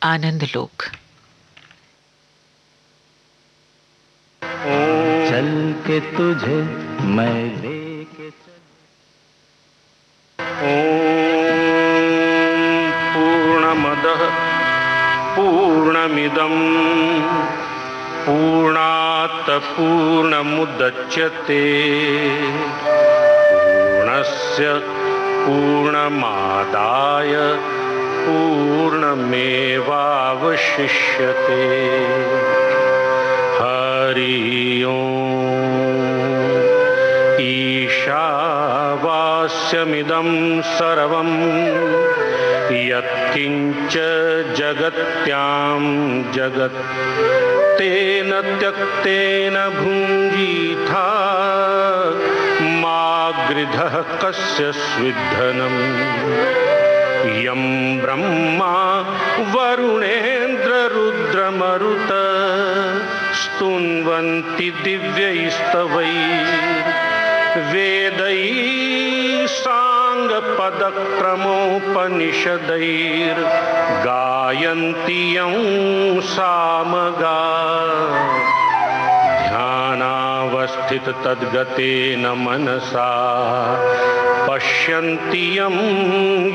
आनंद लोक। चल के तुझे मैं लेके पूर्णमदः पूर्णमिदं पूर्णात् पूर्णमुदच्यते पूर्णस्य पूर्णमादाय पूर्णमेवावशिष्यते। हरि ओम्। ईशावास्यमिदं सर्वं यत्किञ्च जगत्यां जगत् तेन त्यक्तेन भुञ्जीथा मा गृधः कस्य स्विद्धनम्। यं ब्रह्मा वरुणेन्द्ररुद्रमरुत स्तुन्वन्ति दिव्यैस्तवैः वेदैः साङ्गपदक्रमोपनिषदैर्गायन्ति यं सामगाः। ध्यानावस्थिततद्गतेन मनसा पश्यन्ति यं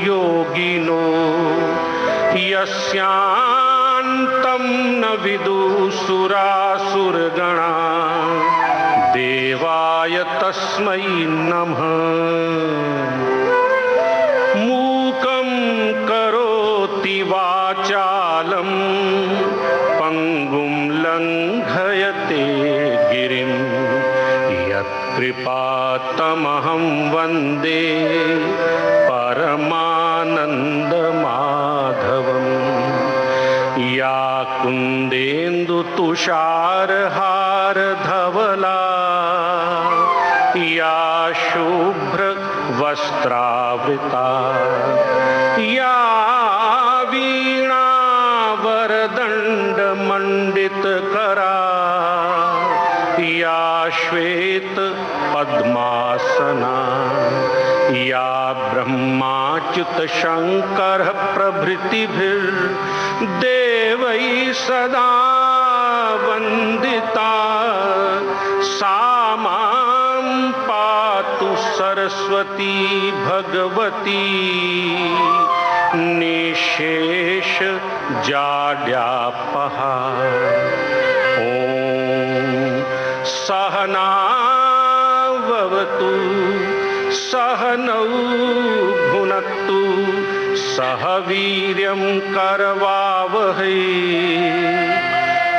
योगिनो यस्यान्तं न विदुसुरासुरगणा देवाय तस्मै नमः। मूकं करोति वाचालं पंगुं लङ्घयते गिरिं यत्कृपातमहं वन्दे परमानन्दमाधवम्। या कुन्देन्दुतुषारहारधवला या शुभ्रवस्त्रावृता या वीणावरदण्डमण्डितकरा या श्वेतपद्मासना या ब्रह्माच्युतशङ्करः प्रभृतिभिर्देवैः सदा वन्दिता सा मां पातु सरस्वती भगवती निशेष जाड्यापहा। ॐ सहना भवतु सहनौ भुनक्तु सह वीर्यं करवावहै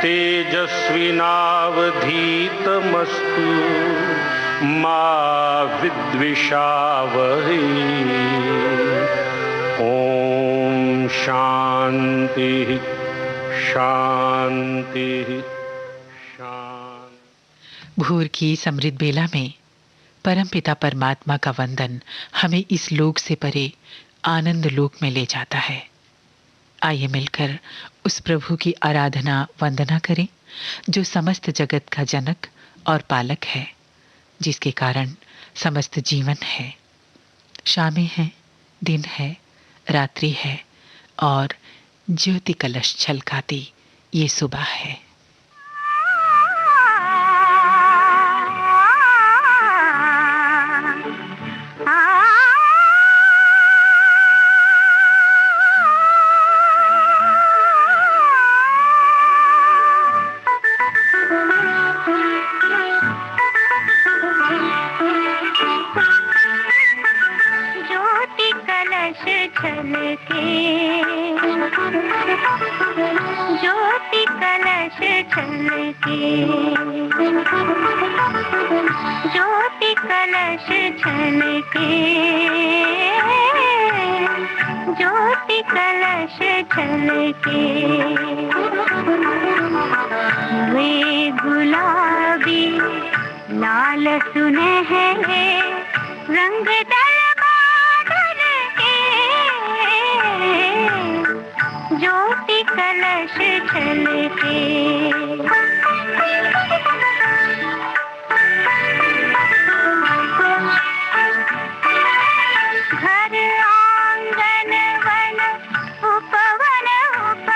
तेजस्विनावधीतमस्तु मा विद्विषावहै। ॐ शान्ति शान्ति शान्ति। भोर की समृद्ध बेला में परमपिता परमात्मा का वंदन हमें इस लोक से परे आनंद लोक में ले जाता है। आइए मिलकर उस प्रभु की आराधना वंदना करें जो समस्त जगत का जनक और पालक है, जिसके कारण समस्त जीवन है। शामें हैं, दिन है, रात्रि है और ज्योति कलश छलकाती ये सुबह है। ज्योति कलश छलके ज्योति कलश छलके ज्योति कलश छलके वे गुलाबी लाल सुनहरे रंग ज्योति कलश छलके घर आंगन वन उपवन उप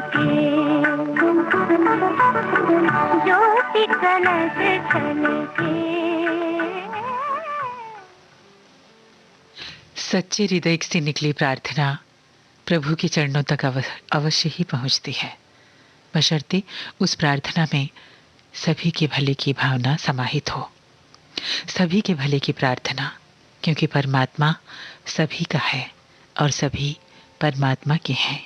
के, ज्योति कलश छलके। सच्चे हृदय से निकली प्रार्थना प्रभु के चरणों तक अवश्य ही पहुंचती है, बशर्ते उस प्रार्थना में सभी के भले की भावना समाहित हो। सभी के भले की प्रार्थना, क्योंकि परमात्मा सभी का है और सभी परमात्मा के हैं।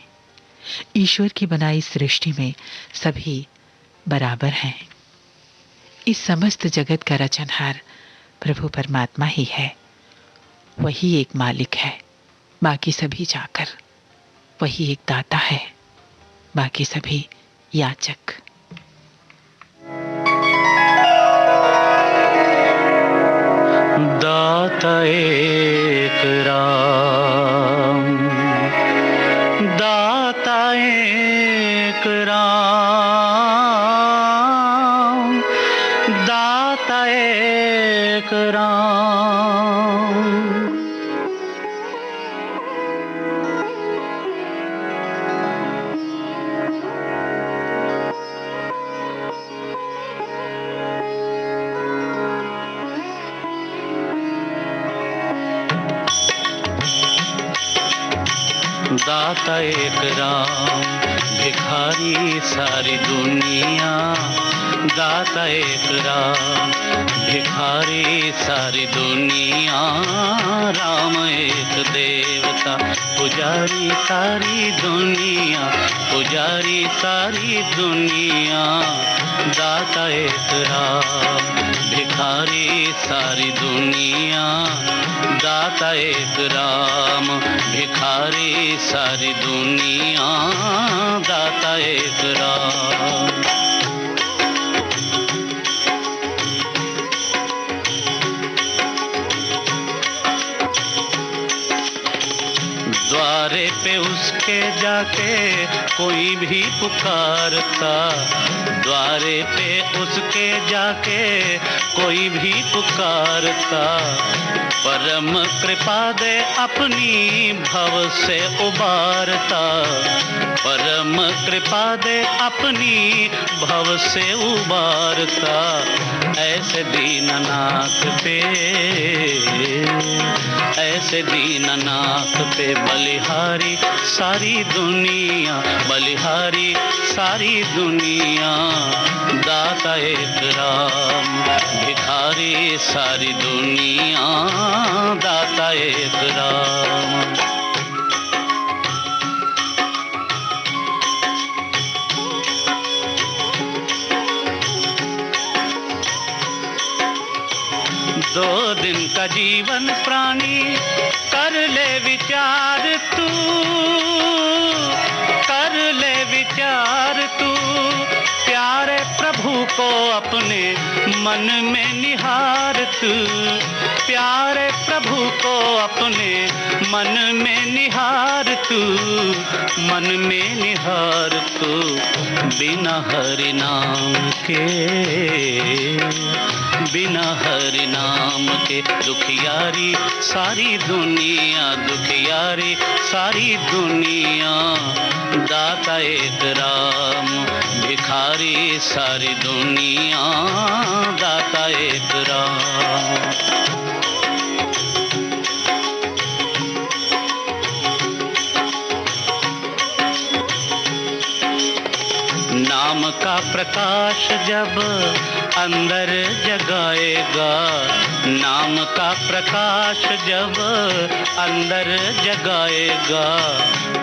ईश्वर की बनाई सृष्टि में सभी बराबर हैं। इस समस्त जगत का रचनहार प्रभु परमात्मा ही है। वही एक मालिक है, बाकी सभी चाकर। वही एक दाता है, बाकी सभी याचक। दाता एक राम, दाता एक राम, दाता एक राम। दाता एक राम, भिखारी सारी दुनिया। दाता एक राम, भिखारी सारी दुनिया। राम एक देवता, पुजारी सारी दुनिया, पुजारी सारी दुनिया। दाता एक राम, भिखारी सारी दुनिया। दाता एक राम, भिखारी सारी दुनिया। दाता एक राम। द्वारे पे उसके जाके कोई भी पुकारता, द्वारे पे उसके जाके कोई भी पुकारता। परम कृपा दे अपनी भव से उबारता, परम कृपा दे अपनी भव से उबारता। ऐसे दीननाथ पे, ऐसे दीननाथ पे बलिहारी सारी दुनिया, बलिहारी सारी दुनिया। दाता एक राम, भिखारी सारी दुनिया। दाता एक राम। दो दिन का जीवन प्राणी कर ले विचार तू, कर ले विचार तू। प्यारे प्रभु को अपने मन में निहार तू, प्यारे प्रभु को अपने मन में निहार तू, मन में निहार तू। बिना हरि नाम के, बिना हरि नाम के दुखियारी सारी दुनिया, दुखियारी सारी दुनिया। दाता एक राम, भिखारी सारी दुनिया। दाता एक राम। नाम का प्रकाश जब अंदर जगाएगा, नाम का प्रकाश जब अंदर जगाएगा।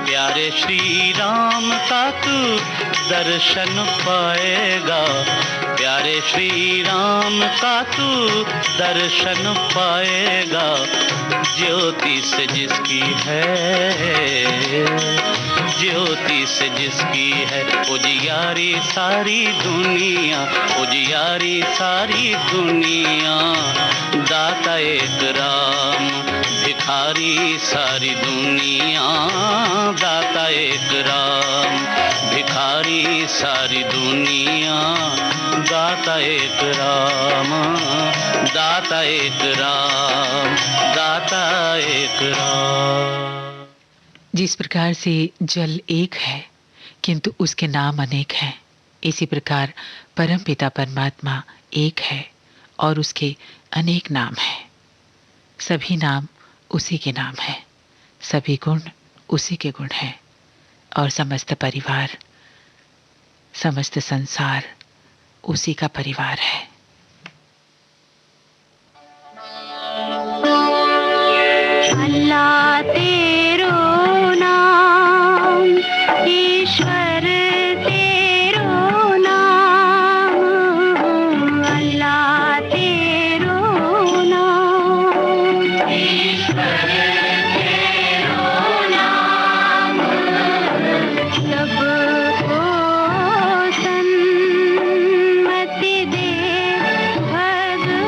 प्यारे श्री राम का तू दर्शन पाएगा, प्यारे श्री राम का तू दर्शन पाएगा। ज्योति से जिसकी है, ज्योति से जिसकी है उजियारी सारी दुनिया, उजियारी सारी दुनिया। दाता एक राम, भिखारी सारी दुनिया। दाता एक राम, भिखारी सारी दुनिया। दाता एक राम, दाता एक राम, दाता एक राम। जिस प्रकार से जल एक है, किंतु उसके नाम अनेक हैं। इसी प्रकार परमपिता परमात्मा एक है और उसके अनेक नाम हैं। सभी नाम उसी के नाम हैं, सभी गुण उसी के गुण हैं, और समस्त परिवार, समस्त संसार उसी का परिवार है। अल्लाह तेरो नाम, ईश्वर तेरो नाम, अल्लाह तेरो नाम, ईश्वर तेरो नाम, सबको सन्मति दे भगवान,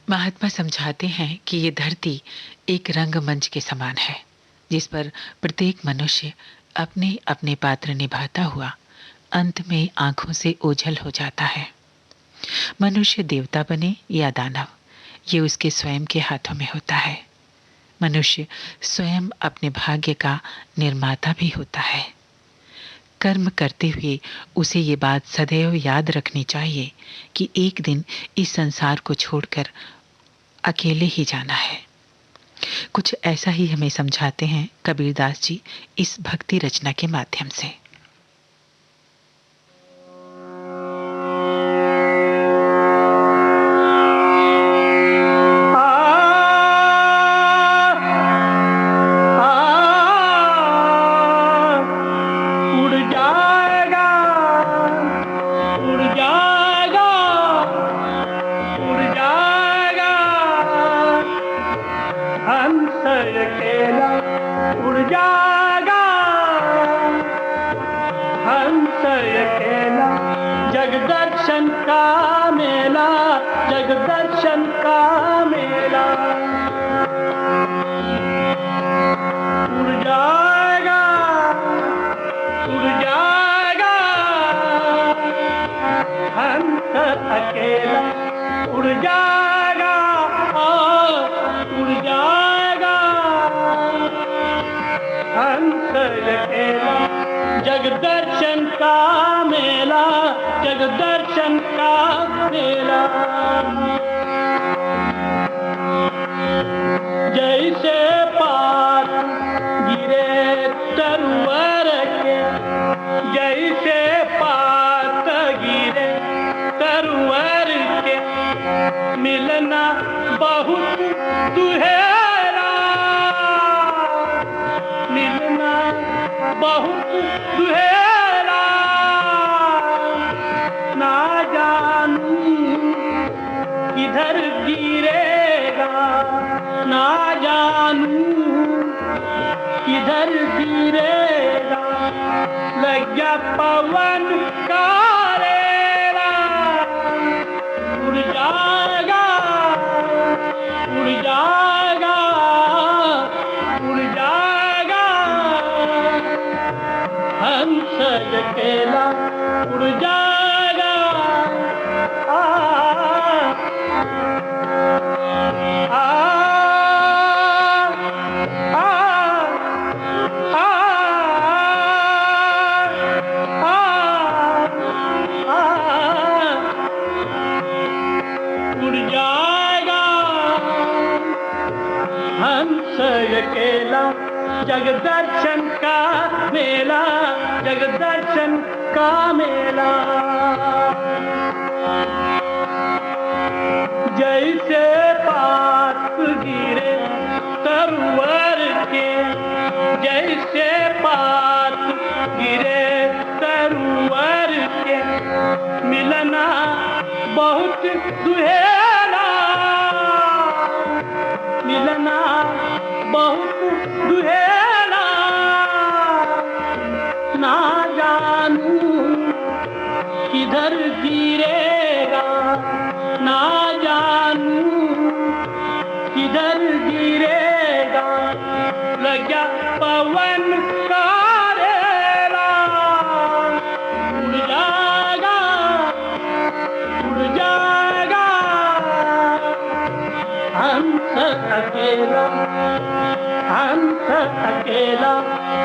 महात्मा समझाते हैं कि ये धरती एक रंगमंच के समान है, जिस पर प्रत्येक मनुष्य अपने अपने पात्र निभाता हुआ अंत में आंखों से ओझल हो जाता है। मनुष्य देवता बने या दानव, ये उसके स्वयं के हाथों में होता है। मनुष्य स्वयं अपने भाग्य का निर्माता भी होता है। कर्म करते हुए उसे ये बात सदैव याद रखनी चाहिए कि एक दिन इस संसार को छोड़कर अकेले ही जाना है। कुछ ऐसा ही हमें समझाते हैं कबीरदास जी इस भक्ति रचना के माध्यम से। अकेला जग दर्शन का मेला, जग दर्शन का मेला। जैसे पात गिरे तरवर के, जैसे पात गिरे तरवर के, मिलना बहुत दुहेरा, मिलना बहुत दुहेरा। ना जानू किधर गिरेगा, ना जानू किधर गिरेगा। लग गया पवन का रेला, उड़ जाएगा, उड़ जाएगा, उड़ जाएगा। हंस अकेला उड़ जाएगा। आ, आ, आ, आ, आ, उड़ जाएगा। हंस अकेला जग दर्शन का मेला, जग दर्शन का मेला। जैसे पात गिरे तरवर के, जैसे पात गिरे तरवर के, मिलना बहुत दुहेरा, मिलना बहुत दुहेरा। ना जानू किधर गिरेगा, ना जानू किधर गिरेगा। लग गया पवन का रेला, उड़ जाएगा, उड़ जाएगा। हंस अकेला, हंस अकेला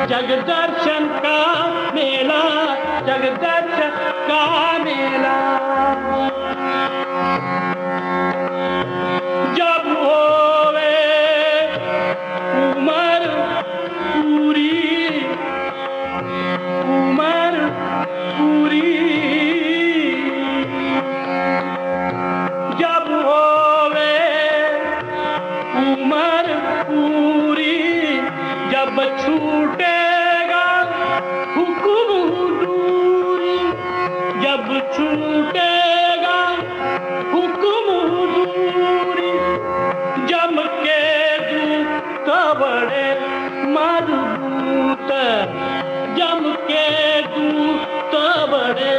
जग दर्शन का मेला, जग दर्शन का मेला। जब होवे उमर पूरी, उमर पूरी, जब होवे उमर पूरी, जब छूटेगा हुक्म दूरी, जब छूटेगा हुक्म दूरी। जम के दूत बड़े मजबूत, जम के दूत बड़े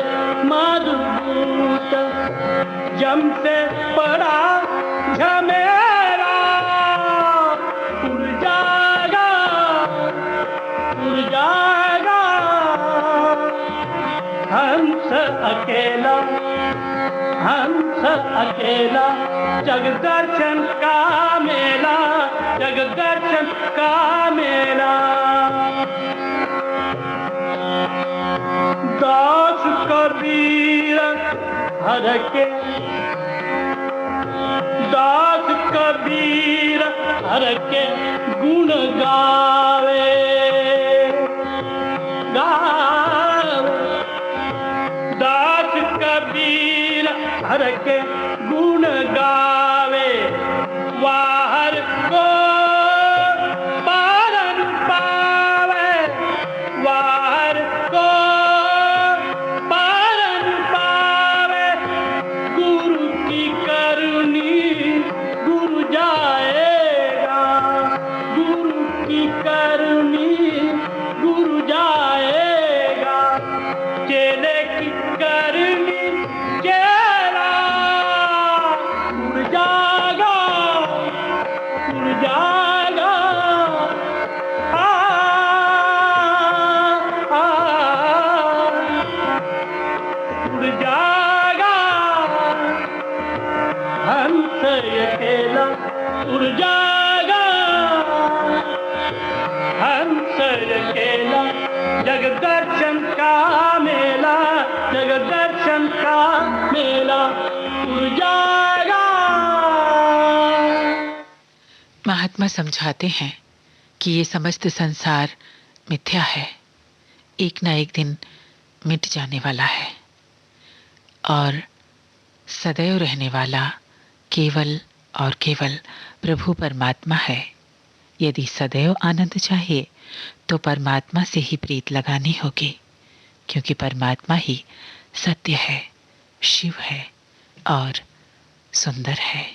मजबूत। जम से पड़ा झमेरा, उड़ जाएगा, उड़ जाएगा। हंस अकेला, हंस अकेला जग दर्शन का मेला, जग दर्शन का मेला। दास कबीर हर के, दास कबीर हर के गुण गावे, गावे। दास कबीर हर के गुण गावे, वाहर को पारन पावे, वाहर को पारन पावे। गुरु की करुणी गुरु जाएगा, गुरु की करुणी गुरु जाएगा। चेले की करनी चेला उड़ जाएगा, उड़ जाएगा। आ, आ, उड़ जाएगा। हंस अकेला उड़ जाएगा, हंस अकेला जगत दर्शन का मेला, जगत दर्शन का मेला उड़ जाएगा। महात्मा समझाते हैं कि ये समस्त संसार मिथ्या है, एक ना एक दिन मिट जाने वाला है और सदैव रहने वाला केवल और केवल प्रभु परमात्मा है। यदि सदैव आनंद चाहिए तो परमात्मा से ही प्रीत लगानी होगी, क्योंकि परमात्मा ही सत्य है, शिव है और सुंदर है।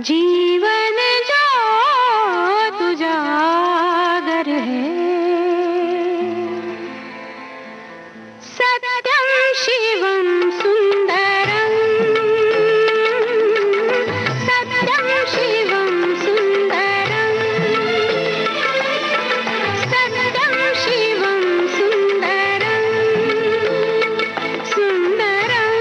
जीवन जो तुजागर है, सत्यम शिवम सुंदरम, सत्यम शिवम सुंदरम, सत्यम शिवम सुंदरम, सुंदरम।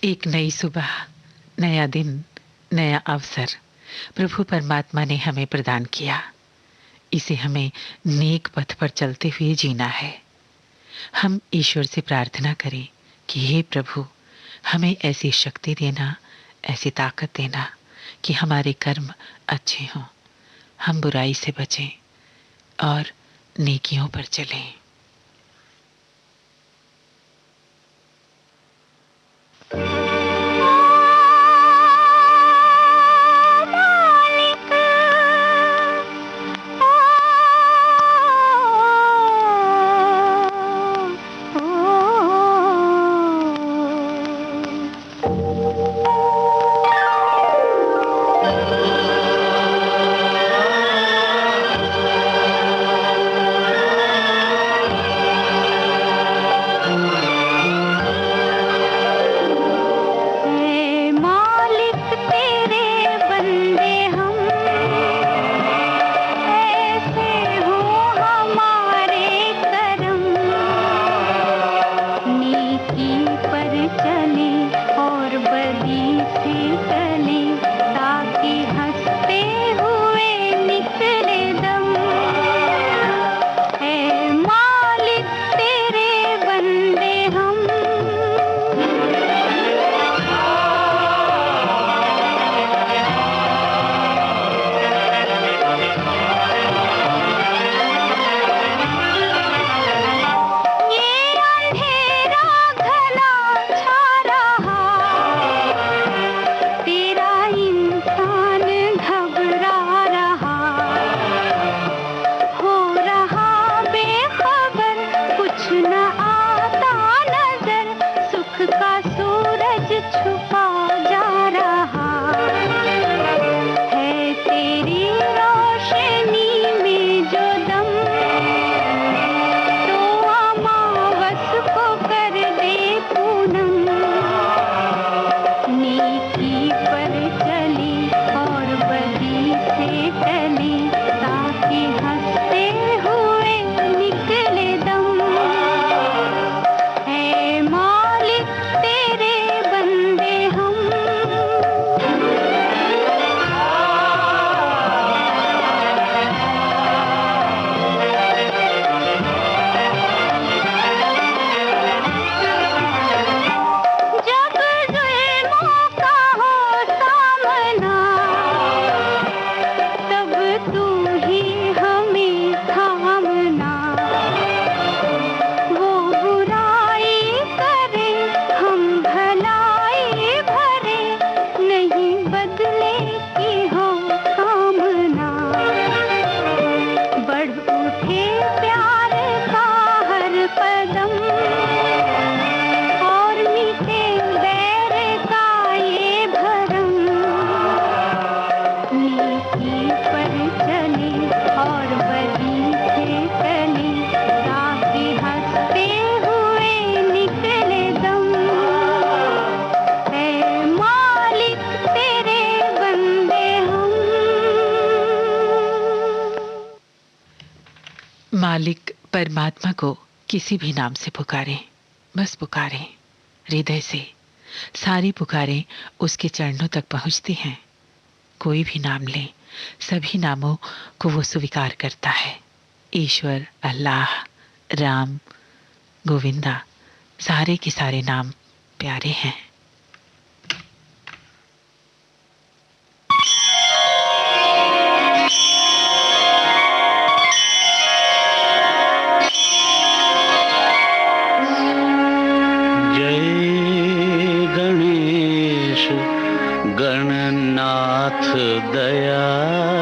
एक नई सुबह, नया दिन, नया अवसर प्रभु परमात्मा ने हमें प्रदान किया। इसे हमें नेक पथ पर चलते हुए जीना है। हम ईश्वर से प्रार्थना करें कि हे प्रभु, हमें ऐसी शक्ति देना, ऐसी ताकत देना कि हमारे कर्म अच्छे हों, हम बुराई से बचें और नेकियों पर चलें। मालिक परमात्मा को किसी भी नाम से पुकारें, बस पुकारें हृदय से। सारी पुकारें उसके चरणों तक पहुंचती हैं। कोई भी नाम लें, सभी नामों को वो स्वीकार करता है। ईश्वर, अल्लाह, राम, गोविंदा, सारे के सारे नाम प्यारे हैं। दयानिधि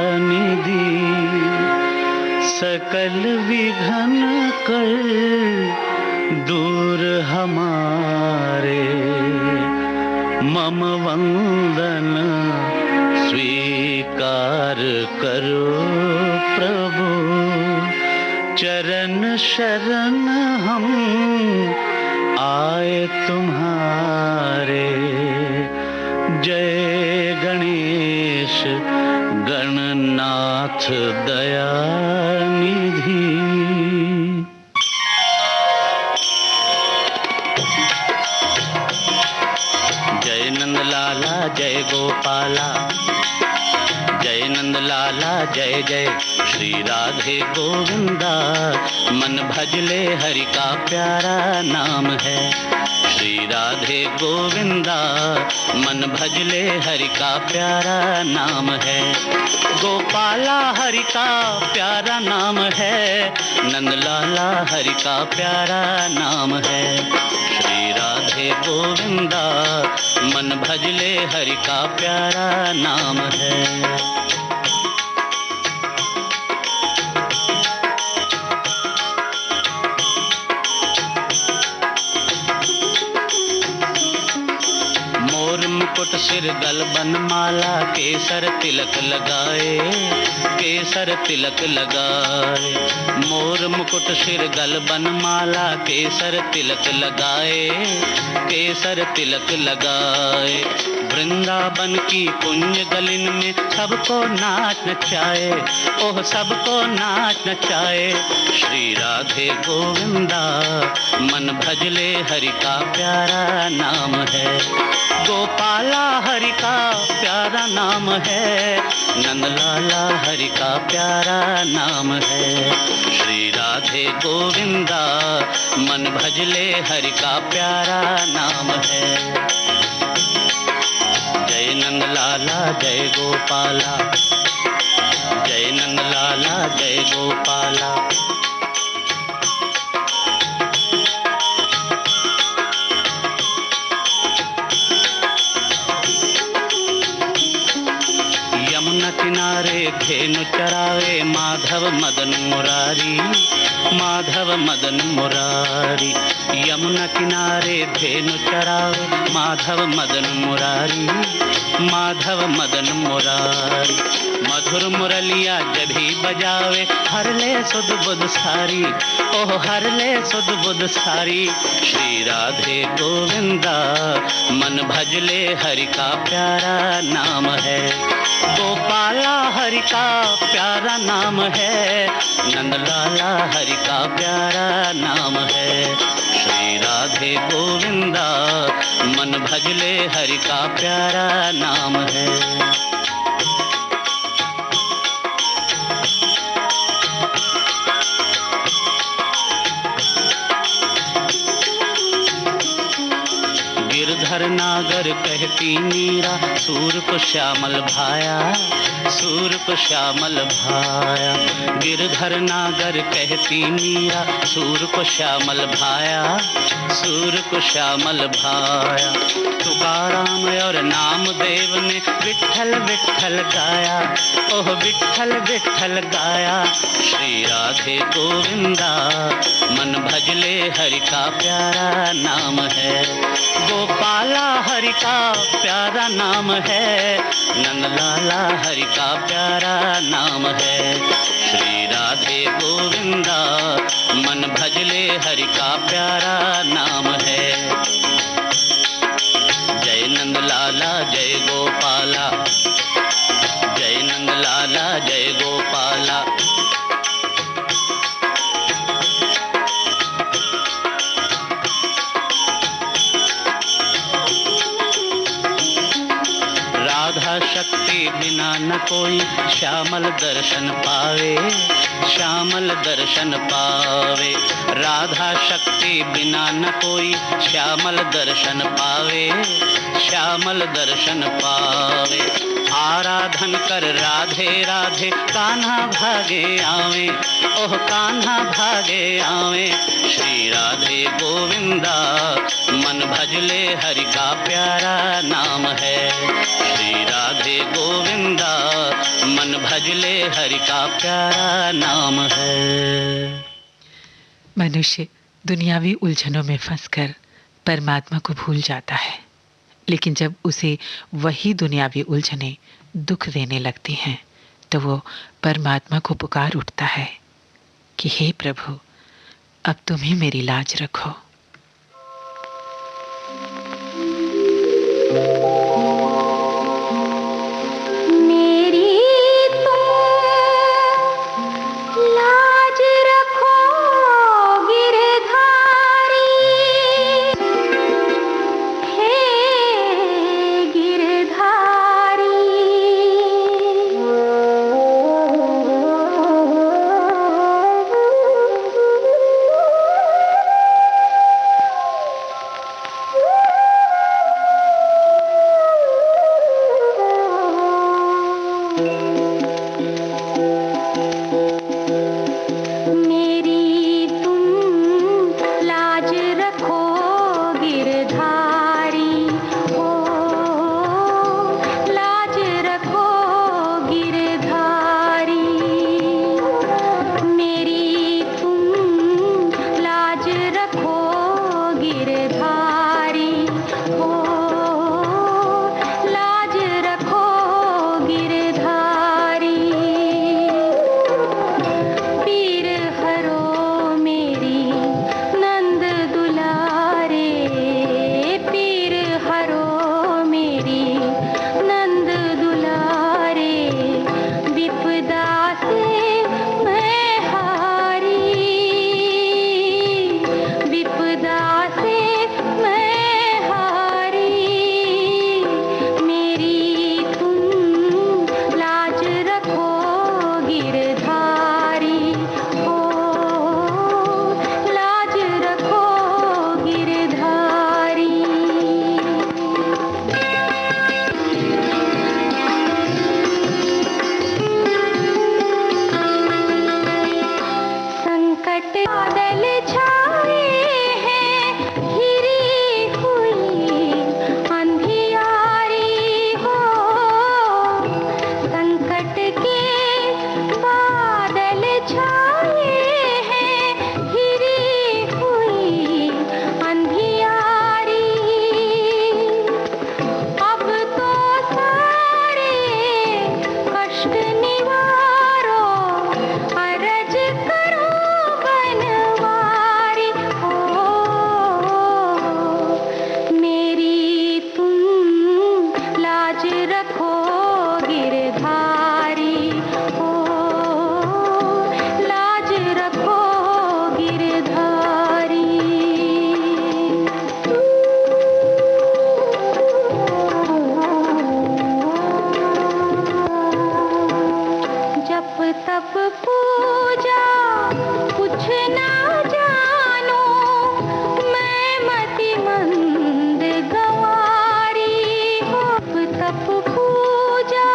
सकल विघन कर दूर हमारे, मम वंदन स्वीकार करो प्रभु, चरण शरण हम आए तुम्हारे। जय गणेश गणनाथ दयानिधि। जय गोपाला, जय नंद लाला जय जय श्री राधे गोविंदा। मन भजले हरि का प्यारा नाम है श्री राधे गोविंदा। मन भजले हरि का प्यारा नाम है। गोपाला हरि का प्यारा नाम है, नंद लाला हरि का प्यारा नाम है श्री राधे गोविंदा। मन भजले हरि का प्यारा नाम है। मुकुट सिर गल बनमाला, केसर तिलक लगाए, केसर तिलक लगाए। मोर मुकुट सिर गल बनमाला, केसर तिलक लगाए, केसर तिलक लगाए। वृंदावन की कुंज गलिन में सबको नाच नचाए, ओह सबको नाच नचाए श्री राधे गोविंदा। मन भजले हरि का प्यारा नाम है। गोपाला हरि का प्यारा नाम है, नंद लाला हरि का प्यारा नाम है श्री राधे गोविंदा। मन भजले हरि का प्यारा नाम है। जय नंद लाला जय गोपाला, जय नंद लाला जय गोपाला। यमुना किनारे धेनु चरावे, माधव मदन मुरारी, माधव मदन मुरारी। यमुना किनारे धेनु चरावे, माधव मदन मुरारी, माधव मदन मुरारी। मधुर मुरलिया जभी बजावे, हर ले सुध बुध सारी, ओह हर ले सुध बुध सारी श्री राधे गोविंदा। मन भजले हरि का प्यारा नाम है। गोपाला हरि का प्यारा नाम है, नंद लाला हरि का प्यारा नाम है श्री राधे गोविंदा। मन भजले हरि का प्यारा नाम है। गिरधर नागर कहती मीरा, सूर को श्यामल भाया, सूर को श्यामल भाया। गिरधर नागर कहती मीरा, सूर को श्यामल भाया, सूर को श्यामल भाया। तुकाराम और नामदेव ने विठ्ठल विठ्ठल गाया, ओह विठ्ठल विठ्ठल गाया श्री राधे गोविंदा। मन भजले हरि का प्यारा नाम है। गोपाला हरि का प्यारा नाम है, नंद लाला हरि का प्यारा नाम है श्री राधे गोविंदा। मन भजले हरि का प्यारा नाम है। जय नंद लाला जय गोपाला, जय नंद लाला जय गोपाला। राधा शक्ति बिना न कोई श्यामल दर्शन पावे, श्यामल दर्शन पावे। राधा शक्ति बिना न कोई श्यामल दर्शन पावे, श्यामल दर्शन पावे। आराधन कर राधे राधे, कान्हा भागे आवे, ओह कान्हा भागे आवे श्री राधे गोविंदा। मन भजले हरि का प्यारा नाम है श्री राधे गोविंदा। मन भजले हरि का प्यारा नाम है। मनुष्य दुनियावी उलझनों में फंसकर परमात्मा को भूल जाता है, लेकिन जब उसे वही दुनियावी उलझनें दुख देने लगती हैं तो वो परमात्मा को पुकार उठता है कि हे प्रभु, अब तुम ही मेरी लाज रखो। गिरधारी मंद गंवारी होप तप पूजा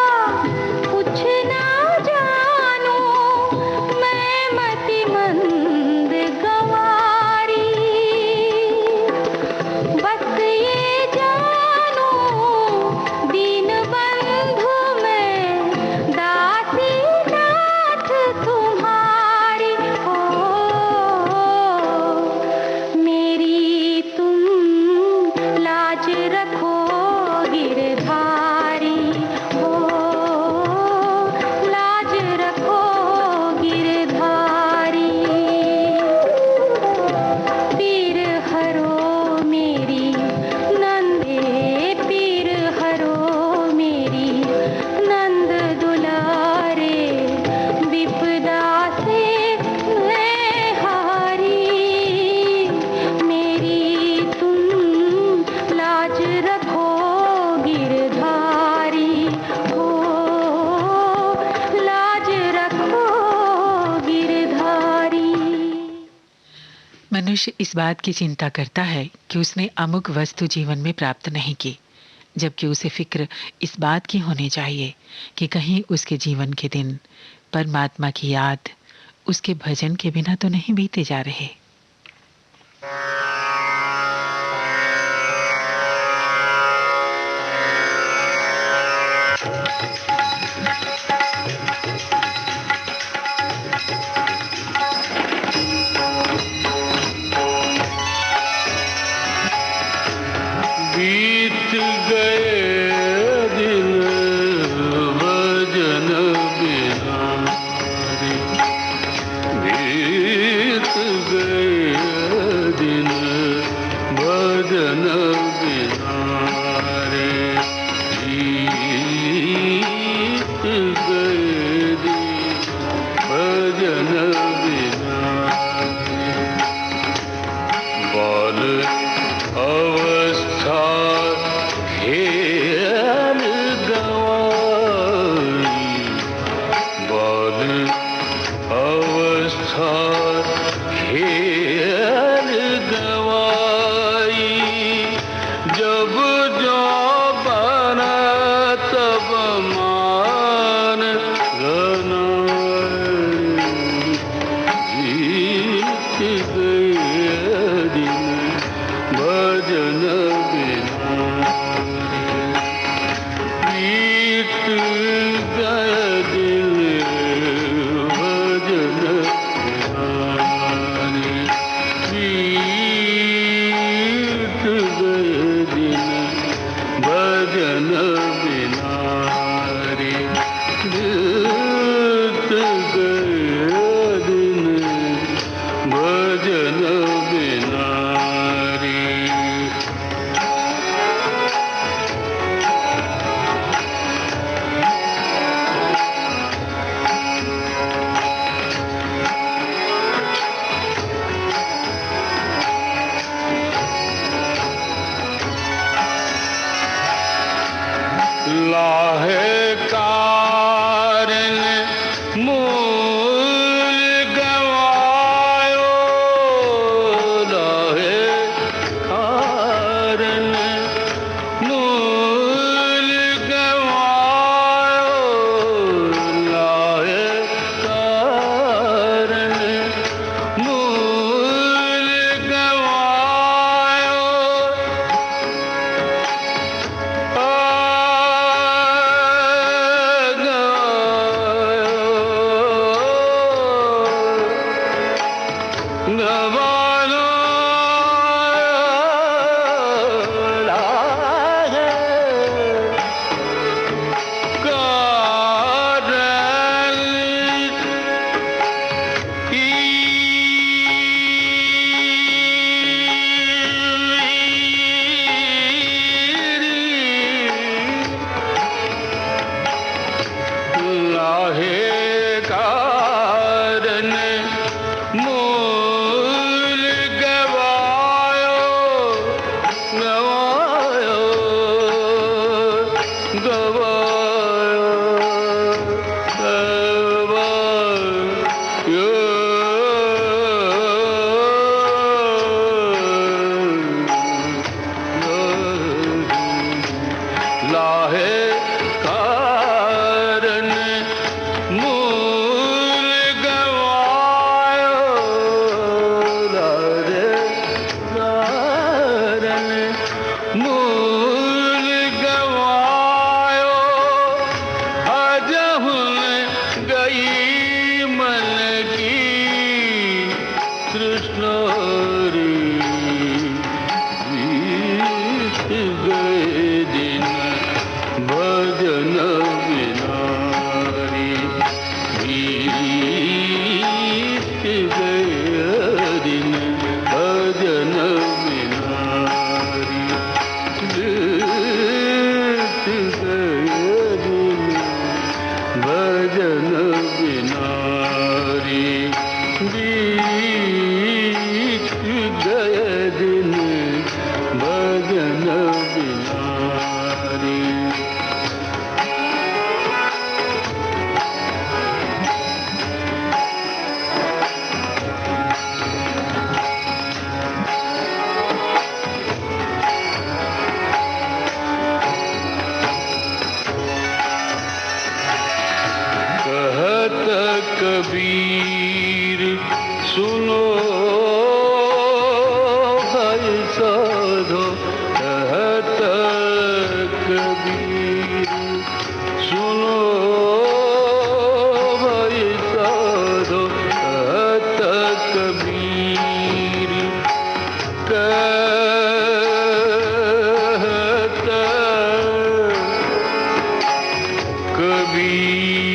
कुछ ना जानू मैं मति मंद गंवारी बस ये जानू दीन बंधु मैं दासी नाथ तुम्हारी हो मेरी तुम लाज रखो गिरधारी हो लाज रखो गिरधारी पीर हरो मेरी नंदे पीर हरो मेरी नंद दुलारे विपदा से मैं हारी मेरी तुम लाज रखो गिरधारी हो लाज रखो गिरधारी। मनुष्य इस बात की चिंता करता है कि उसने अमुक वस्तु जीवन में प्राप्त नहीं की, जबकि उसे फिक्र इस बात की होनी चाहिए कि कहीं उसके जीवन के दिन परमात्मा की याद, उसके भजन के बिना तो नहीं बीते जा रहे। बीत गए दिन भजन बिना रे बीत गए दिन भजन बिना रे बीत गए दिन भजन बिना बाल अवस्था खेल गवाई बाल अवस्था खेल गवाई जब जो बना तब मान गनाई जीत गए दिन भजन बिना बीत गए दिन भजन बिना बीत गए दिन भजन बिना रे बीत गए दिन भजन बिना रे भजन बिनारी। कबीर सुनो भाई साधो, कहत कबीर सुनो भाई साधो, कहत कबीर कहत कबीर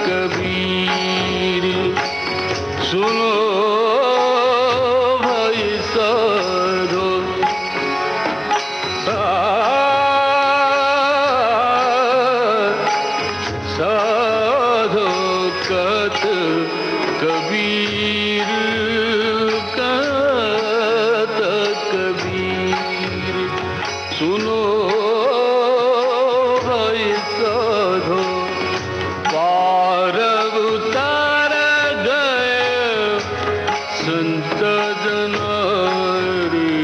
कबीर सुनो भाई साधो, साधो कत कबीर कत कबीर सुनो भाई साधो। पार उतार गए संत जनारी,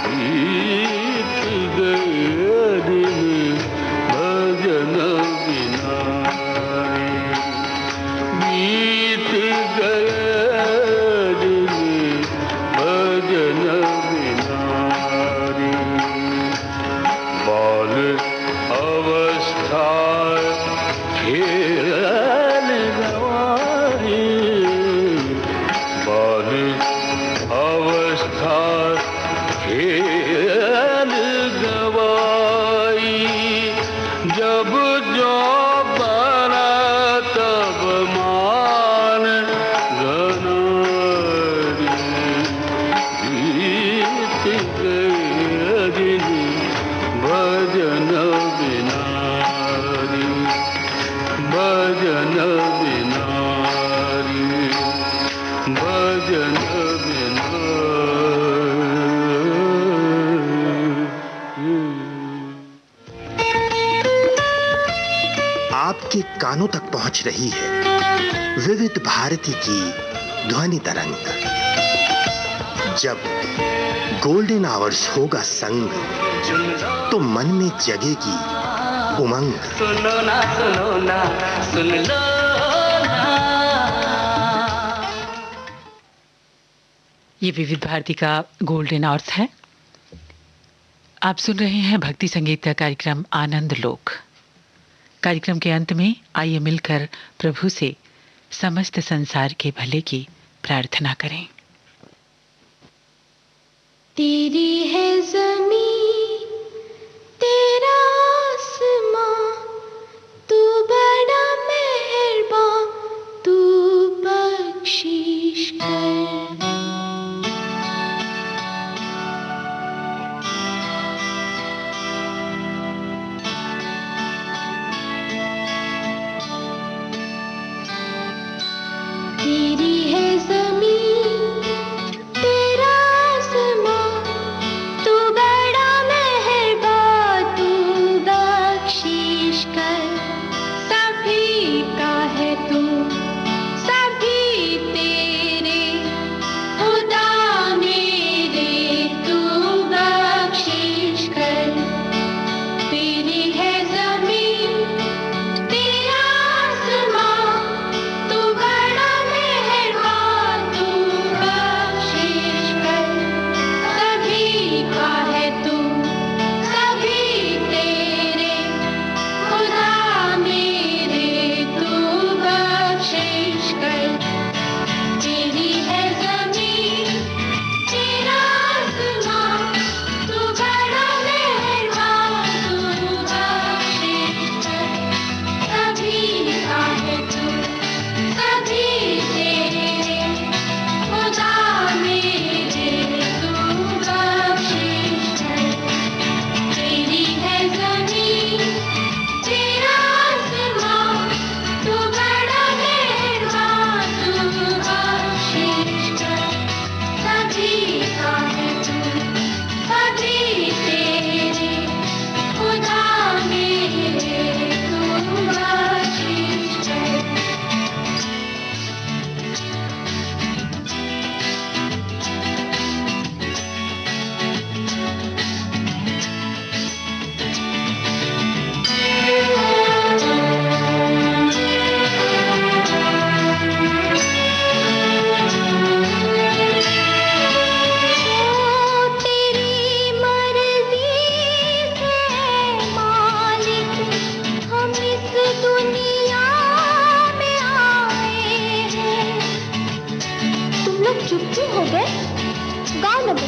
बीत गए दिन भजन बिनारी, बीत गए दिन भजन बिनारी। बाल अवस्था खेल गवारी, बाल अवस्था खेल गवाई। जब जो बना तब मान गनारी, बीत गए दिन भजन बिनारी, भजन बिनारी, भजन आपके कानों तक पहुंच रही है विविध भारती की ध्वनि तरंग। जब गोल्डन आवर्स होगा संग, तो मन में जगेगी उमंग। सुनो ना सुनो ना सुन लो ना। ये विविध भारती का गोल्डन आवर्स है। आप सुन रहे हैं भक्ति संगीत का कार्यक्रम आनंद लोक। कार्यक्रम के अंत में आइए मिलकर प्रभु से समस्त संसार के भले की प्रार्थना करें। तेरी है ज़मीं तेरा आसमां, तू बड़ा मेहरबान, तू बख्शिश कर। तेरी है ज़मीं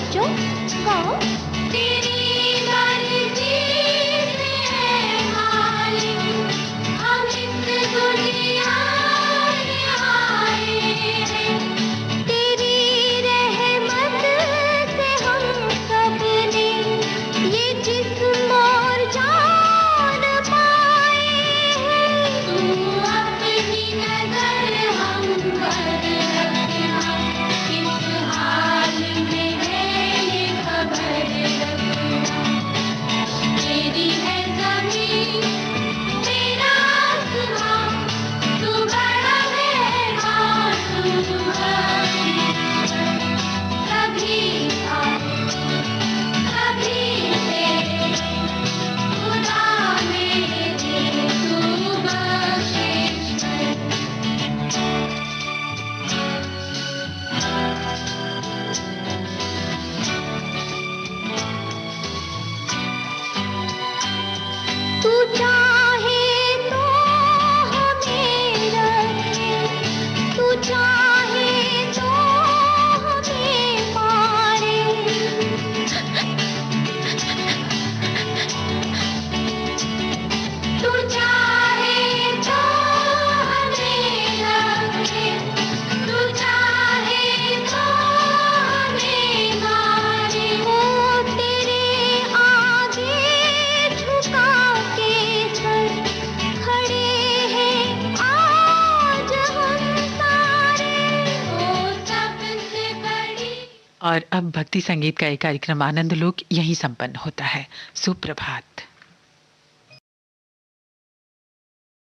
नाचो गाओ। तेरी मर्जी से है मालिक, हम इस दुनिया में आए हैं। तेरी रहमत से हम सब ने ये जिस्म और जान पाए हैं। तू अपनी नजर हम पर रखना, किस हाल में है ये खबर रखना। तेरी है ज़मीं तेरा आसमां, तू बड़ा मेहरबान, तू कभी था कभी थे, खुदा मेरे तू बख्शिश कर। तू चाहे तो हमें रखे, तू चाहे तो हमें मारे। तू चाहे तो हमें रखे, तू चाहे तो हमें मारे। ओ तेरे आगे झुका के सर खड़े हैं आज हम सारे। ओ सबसे बड़ी। और अब भक्ति संगीत का एक कार्यक्रम आनंद लोक यहीं संपन्न होता है। सुप्रभात।